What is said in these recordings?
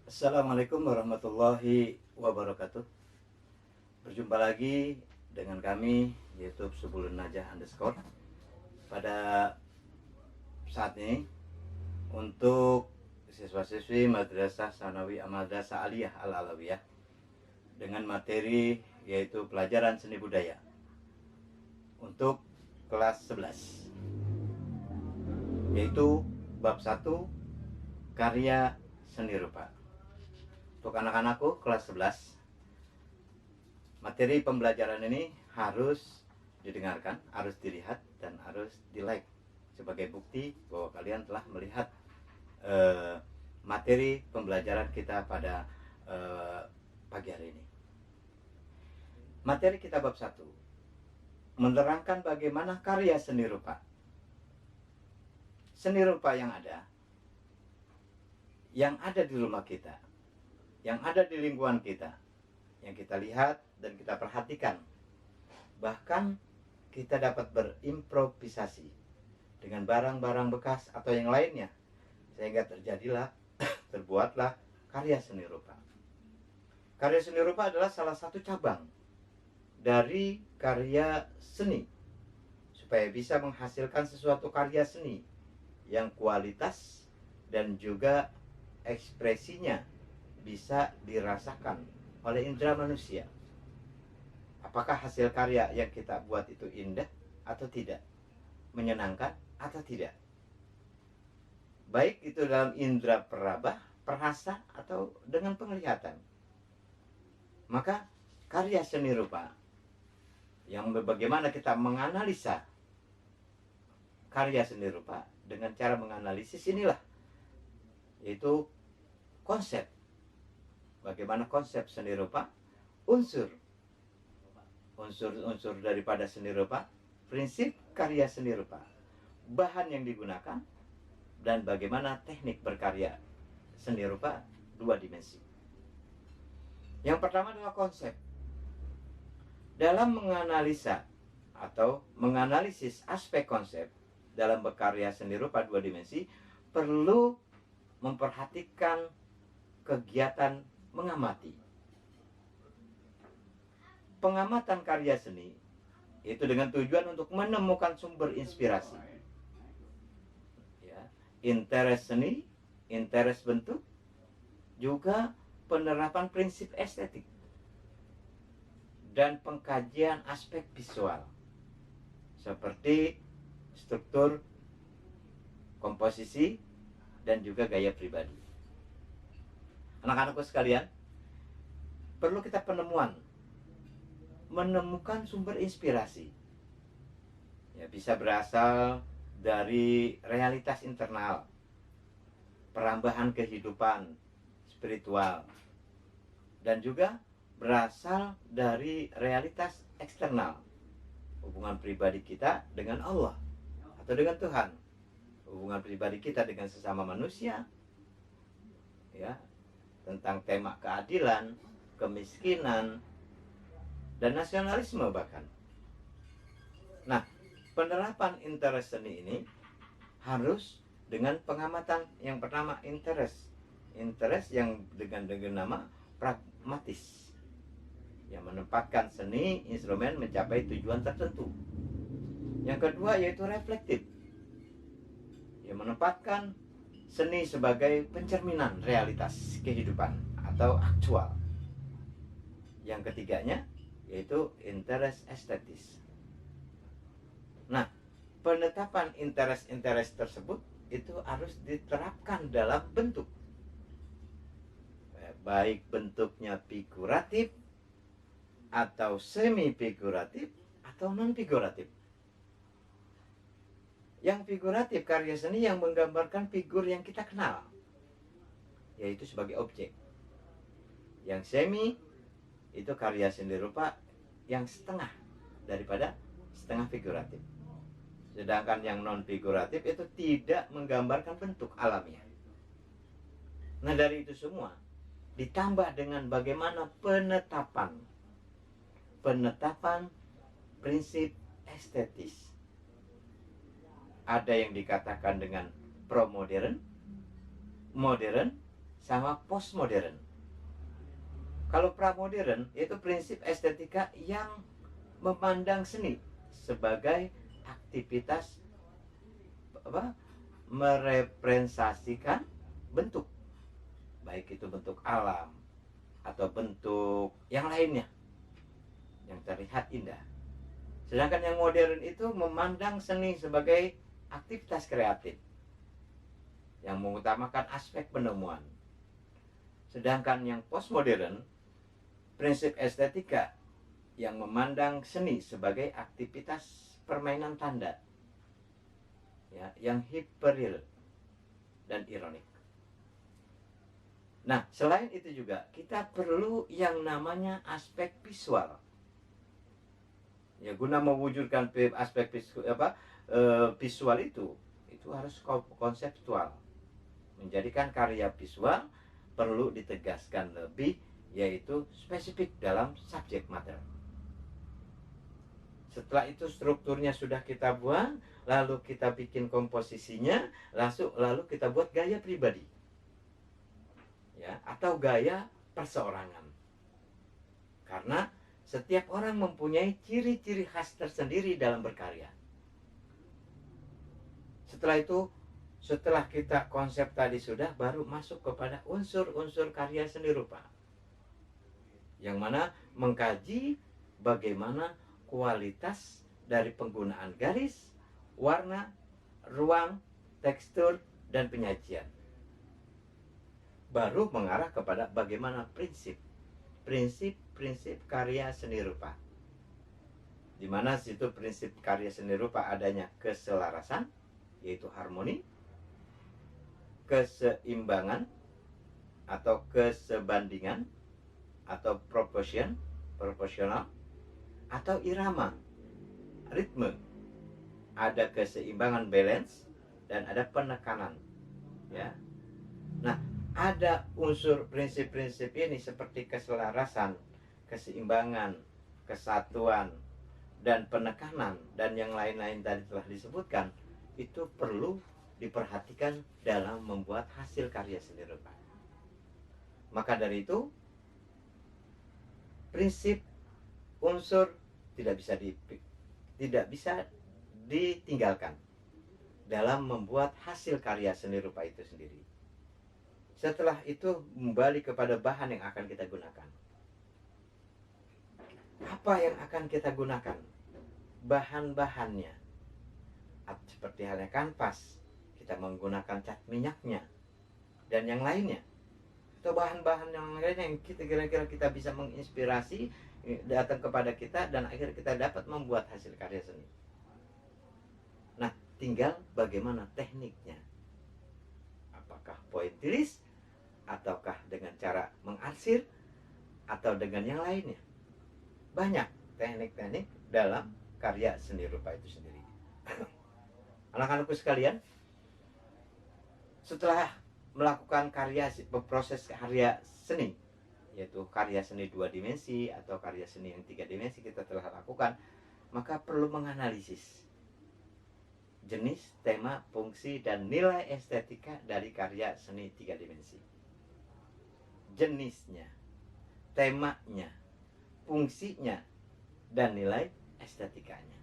Assalamualaikum warahmatullahi wabarakatuh. Berjumpa lagi dengan kami YouTube Subulun Najah underscore. Pada saat ini untuk siswa-siswi Madrasah Sanawi Madrasah Aliyah Al-Alawiyah dengan materi yaitu pelajaran seni budaya untuk kelas 11, yaitu bab 1 karya seni rupa. Untuk anak-anakku kelas 11, materi pembelajaran ini harus didengarkan, harus dilihat, dan harus di-like sebagai bukti bahwa kalian telah melihat materi pembelajaran kita pada pagi hari ini. Materi kita bab 1 menerangkan bagaimana karya seni rupa. Seni rupa yang ada di rumah kita, yang ada di lingkungan kita, yang kita lihat dan kita perhatikan. Bahkan kita dapat berimprovisasi dengan barang-barang bekas atau yang lainnya, sehingga terbuatlah karya seni rupa. Karya seni rupa adalah salah satu cabang dari karya seni. Supaya bisa menghasilkan sesuatu karya seni yang kualitas dan juga ekspresinya bisa dirasakan oleh indera manusia. Apakah hasil karya yang kita buat itu indah atau tidak, menyenangkan atau tidak, baik itu dalam indera peraba, perasa, atau dengan penglihatan. Maka karya seni rupa yang bagaimana kita menganalisa karya seni rupa dengan cara menganalisis inilah, yaitu konsep. Bagaimana konsep seni rupa, unsur daripada seni rupa, prinsip karya seni rupa, bahan yang digunakan, dan bagaimana teknik berkarya seni rupa dua dimensi. Yang pertama adalah konsep. Dalam menganalisa atau menganalisis aspek konsep dalam berkarya seni rupa dua dimensi, perlu memperhatikan kegiatan mengamati. Pengamatan karya seni itu dengan tujuan untuk menemukan sumber inspirasi, ya, interest seni, interest bentuk, juga penerapan prinsip estetik dan pengkajian aspek visual seperti struktur, komposisi, dan juga gaya pribadi. Anak-anakku sekalian, perlu kita menemukan sumber inspirasi. Ya, bisa berasal dari realitas internal, perambahan kehidupan spiritual, dan juga berasal dari realitas eksternal, hubungan pribadi kita dengan Allah atau dengan Tuhan, hubungan pribadi kita dengan sesama manusia, ya, tentang tema keadilan, kemiskinan, dan nasionalisme bahkan. Nah, penerapan interest seni ini harus dengan pengamatan. Yang pertama, interest yang dengan nama pragmatis, yang menempatkan seni instrumen mencapai tujuan tertentu. Yang kedua yaitu reflektif, yang menempatkan seni sebagai pencerminan realitas kehidupan atau aktual. Yang ketiganya yaitu interest estetis. Nah, penetapan interest tersebut itu harus diterapkan dalam bentuk, baik bentuknya figuratif atau semi figuratif atau non figuratif. Yang figuratif, karya seni yang menggambarkan figur yang kita kenal, yaitu sebagai objek. Yang semi itu karya seni rupa yang setengah figuratif. Sedangkan yang non figuratif itu tidak menggambarkan bentuk alamiah. Nah, dari itu semua ditambah dengan bagaimana penetapan prinsip estetis. Ada yang dikatakan dengan pro-modern, modern, sama postmodern. Kalau pramodern yaitu prinsip estetika yang memandang seni sebagai aktivitas merepresentasikan bentuk, baik itu bentuk alam atau bentuk yang lainnya yang terlihat indah. Sedangkan yang modern itu memandang seni sebagai aktivitas kreatif yang mengutamakan aspek penemuan. Sedangkan yang postmodern, prinsip estetika yang memandang seni sebagai aktivitas permainan tanda, ya, yang hiperreal dan ironik. Nah, selain itu juga kita perlu yang namanya aspek visual. Ya, guna mewujudkan aspek visual itu harus konseptual. Menjadikan karya visual perlu ditegaskan lebih, yaitu spesifik dalam subjek matter. Setelah itu strukturnya sudah kita buat, lalu kita bikin komposisinya, lalu kita buat gaya pribadi, ya, atau gaya perseorangan. Karena setiap orang mempunyai ciri-ciri khas tersendiri dalam berkarya. Setelah itu, setelah kita konsep tadi sudah, baru masuk kepada unsur-unsur karya seni rupa, yang mana mengkaji bagaimana kualitas dari penggunaan garis, warna, ruang, tekstur, dan penyajian. Baru mengarah kepada bagaimana prinsip karya seni rupa, di mana situ prinsip karya seni rupa adanya keselarasan, yaitu harmoni, keseimbangan atau kesebandingan, atau proporsional, atau irama, ritme, ada keseimbangan, balance, dan ada penekanan, ya. Nah, ada unsur prinsip-prinsip ini seperti keselarasan, keseimbangan, kesatuan, dan penekanan, dan yang lain-lain tadi telah disebutkan, itu perlu diperhatikan dalam membuat hasil karya seni rupa. Maka dari itu, prinsip unsur tidak bisa ditinggalkan dalam membuat hasil karya seni rupa itu sendiri. Setelah itu kembali kepada bahan yang akan kita gunakan. Apa yang akan kita gunakan? Bahan-bahannya. Seperti halnya kanvas, kita menggunakan cat minyaknya dan yang lainnya. Atau bahan-bahan yang lainnya yang kira-kira kita bisa menginspirasi, datang kepada kita, dan akhirnya kita dapat membuat hasil karya seni. Nah, tinggal bagaimana tekniknya. Apakah pointillis, ataukah dengan cara mengarsir, atau dengan yang lainnya. Banyak teknik-teknik dalam karya seni rupa itu sendiri. Anak-anakku sekalian, setelah melakukan proses karya seni, yaitu karya seni 2 dimensi atau karya seni yang 3 dimensi kita telah lakukan, maka perlu menganalisis jenis, tema, fungsi, dan nilai estetika dari karya seni 3 dimensi. Jenisnya, temanya, fungsinya, dan nilai estetikanya.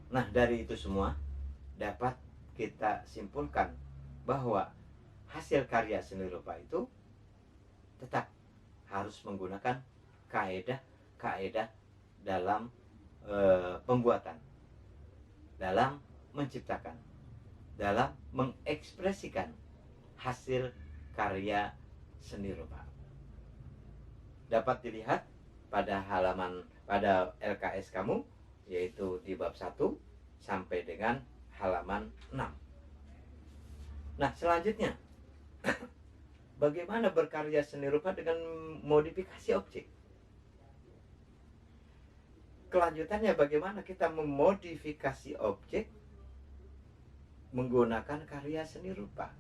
Nah, dari itu semua dapat kita simpulkan bahwa hasil karya seni rupa itu tetap harus menggunakan kaedah dalam pembuatan, dalam menciptakan, dalam mengekspresikan hasil karya seni rupa. Dapat dilihat pada LKS kamu, yaitu di bab 1 sampai dengan halaman 6. Nah, selanjutnya bagaimana berkarya seni rupa dengan modifikasi objek. Kelanjutannya bagaimana kita memodifikasi objek menggunakan karya seni rupa.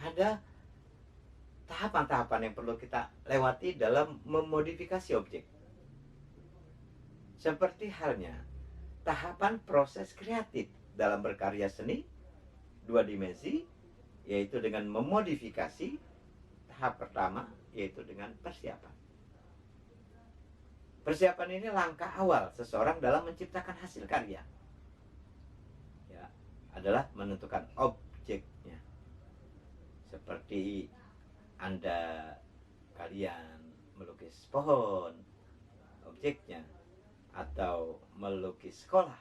Ada tahapan-tahapan yang perlu kita lewati dalam memodifikasi objek. Seperti halnya tahapan proses kreatif dalam berkarya seni 2 dimensi yaitu dengan memodifikasi. Tahap pertama yaitu dengan persiapan. Persiapan ini langkah awal seseorang dalam menciptakan hasil karya. Ya, adalah menentukan objeknya. Seperti kalian melukis pohon, objeknya, atau melukis sekolah,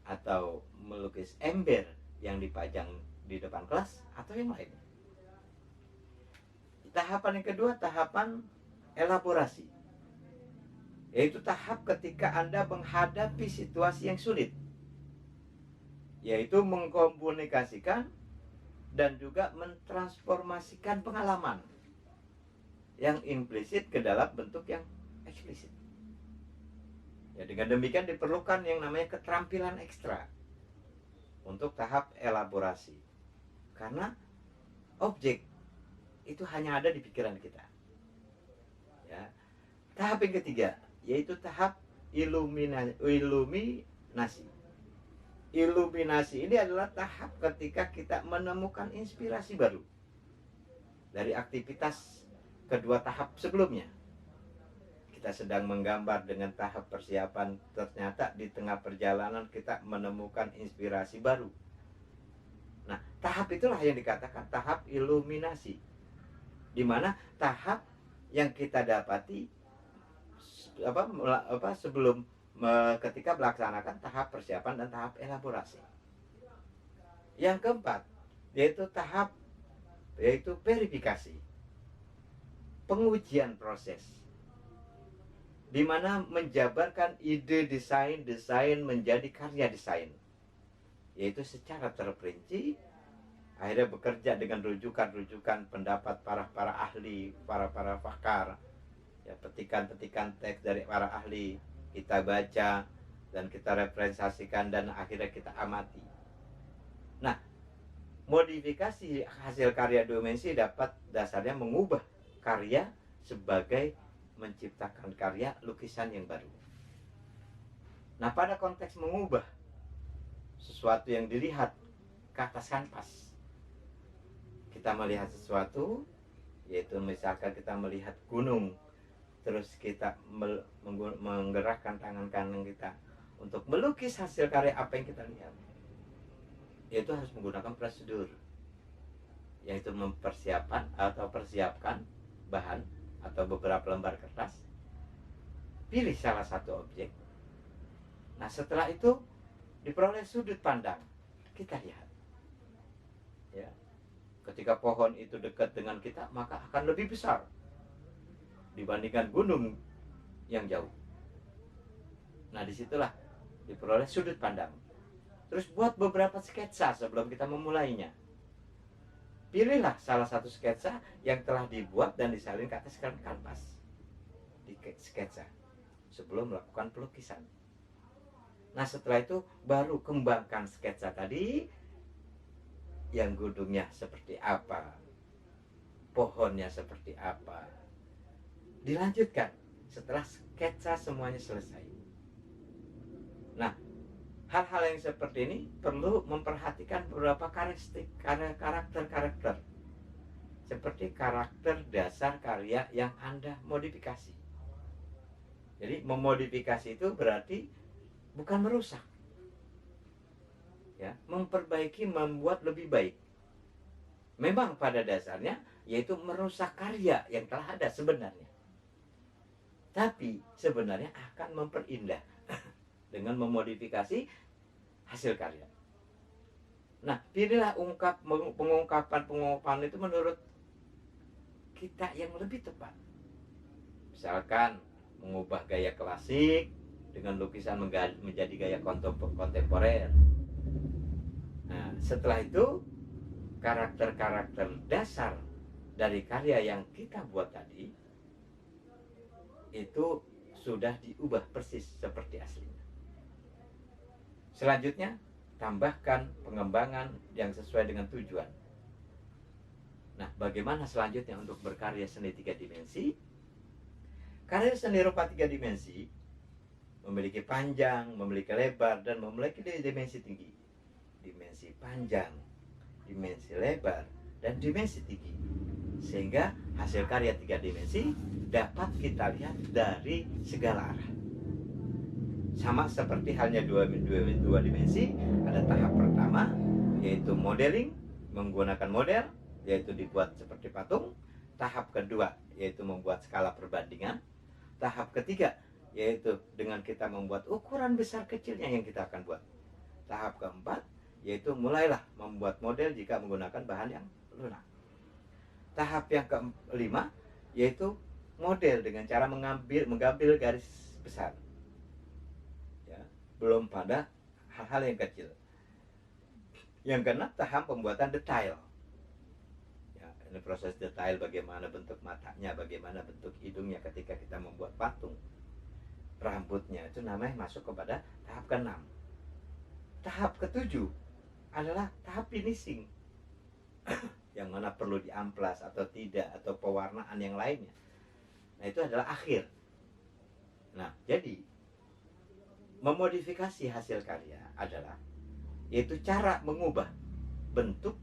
atau melukis ember yang dipajang di depan kelas, atau yang lainnya. Tahapan yang kedua, tahapan elaborasi, yaitu tahap ketika Anda menghadapi situasi yang sulit, yaitu mengkomunikasikan dan juga mentransformasikan pengalaman yang implisit ke dalam bentuk yang eksplisit. Ya, dengan demikian diperlukan yang namanya keterampilan ekstra untuk tahap elaborasi, karena objek itu hanya ada di pikiran kita. Ya. Tahap yang ketiga yaitu tahap iluminasi. Iluminasi ini adalah tahap ketika kita menemukan inspirasi baru dari aktivitas kedua tahap sebelumnya. Kita sedang menggambar dengan tahap persiapan, ternyata di tengah perjalanan kita menemukan inspirasi baru. Nah, tahap itulah yang dikatakan tahap iluminasi, di mana tahap yang kita dapati sebelum ketika melaksanakan tahap persiapan dan tahap elaborasi. Yang keempat yaitu tahap verifikasi, pengujian proses, di mana menjabarkan ide desain menjadi karya desain, yaitu secara terperinci. Akhirnya bekerja dengan rujukan-rujukan pendapat para ahli, para pakar, ya, petikan-petikan teks dari para ahli, kita baca dan kita representasikan dan akhirnya kita amati. Nah, modifikasi hasil karya dimensi dapat dasarnya mengubah karya sebagai menciptakan karya lukisan yang baru. Nah, pada konteks mengubah sesuatu yang dilihat ke atas kanvas, kita melihat sesuatu, yaitu misalkan kita melihat gunung, terus kita menggerakkan tangan kanan kita untuk melukis hasil karya apa yang kita lihat, yaitu harus menggunakan prosedur, yaitu persiapkan bahan atau beberapa lembar kertas, pilih salah satu objek. Nah, setelah itu diperoleh sudut pandang, kita lihat, ya, ketika pohon itu dekat dengan kita, maka akan lebih besar dibandingkan gunung yang jauh. Nah, disitulah diperoleh sudut pandang. Terus buat beberapa sketsa sebelum kita memulainya. Pilihlah salah satu sketsa yang telah dibuat dan disalin ke atas kanvas di sketsa sebelum melakukan pelukisan. Nah, setelah itu baru kembangkan sketsa tadi, yang gunungnya seperti apa, pohonnya seperti apa. Dilanjutkan setelah sketsa semuanya selesai. Nah, hal-hal yang seperti ini perlu memperhatikan beberapa karakter seperti karakter dasar karya yang Anda modifikasi. Jadi memodifikasi itu berarti bukan merusak, ya, memperbaiki, membuat lebih baik. Memang pada dasarnya yaitu merusak karya yang telah ada sebenarnya, tapi sebenarnya akan memperindah dengan memodifikasi hasil karya. Nah, pilihlah pengungkapan itu menurut kita yang lebih tepat. Misalkan mengubah gaya klasik dengan lukisan menjadi gaya kontemporer. Nah, setelah itu karakter-karakter dasar dari karya yang kita buat tadi itu sudah diubah persis seperti aslinya. Selanjutnya, tambahkan pengembangan yang sesuai dengan tujuan. Nah, bagaimana selanjutnya untuk berkarya seni 3 dimensi? Karya seni rupa 3 dimensi memiliki panjang, memiliki lebar, dan memiliki dimensi tinggi. Dimensi panjang dimensi lebar, dan dimensi tinggi. Sehingga hasil karya 3 dimensi dapat kita lihat dari segala arah. Sama seperti halnya dua dimensi, ada tahap pertama yaitu modeling, menggunakan model, yaitu dibuat seperti patung. Tahap kedua yaitu membuat skala perbandingan. Tahap ketiga yaitu dengan kita membuat ukuran besar kecilnya yang kita akan buat. Tahap keempat yaitu mulailah membuat model jika menggunakan bahan yang lunak. Tahap yang kelima yaitu model dengan cara menggambil garis besar. Ya, belum pada hal-hal yang kecil. Yang keenam, tahap pembuatan detail. Ya, ini proses detail, bagaimana bentuk matanya, bagaimana bentuk hidungnya ketika kita membuat patung. Rambutnya itu namanya masuk kepada tahap keenam. Tahap ketujuh adalah tahap finishing. Yang mana perlu diamplas atau tidak, atau pewarnaan yang lainnya. Nah, itu adalah akhir. Nah, jadi memodifikasi hasil karya adalah yaitu cara mengubah bentuk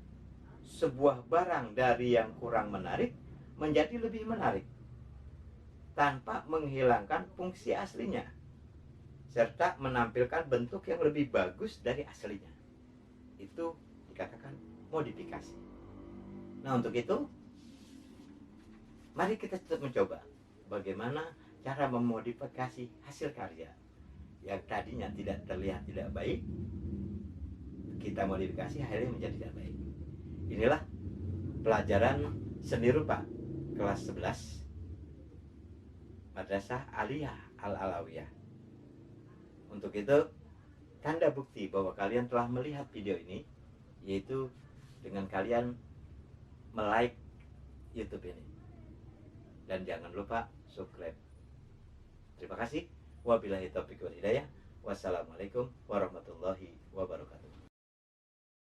sebuah barang dari yang kurang menarik menjadi lebih menarik tanpa menghilangkan fungsi aslinya, serta menampilkan bentuk yang lebih bagus dari aslinya. Itu dikatakan modifikasi. Nah, untuk itu mari kita tetap mencoba bagaimana cara memodifikasi hasil karya yang tadinya tidak terlihat tidak baik, kita modifikasi akhirnya menjadi tidak baik. Inilah pelajaran seni rupa kelas 11 Madrasah Aliyah Al-Alawiyah. Untuk itu, tanda bukti bahwa kalian telah melihat video ini yaitu dengan kalian like YouTube ini. Dan jangan lupa subscribe. Terima kasih. Wabillahi taufiq wal hidayah. Wassalamualaikum warahmatullahi wabarakatuh.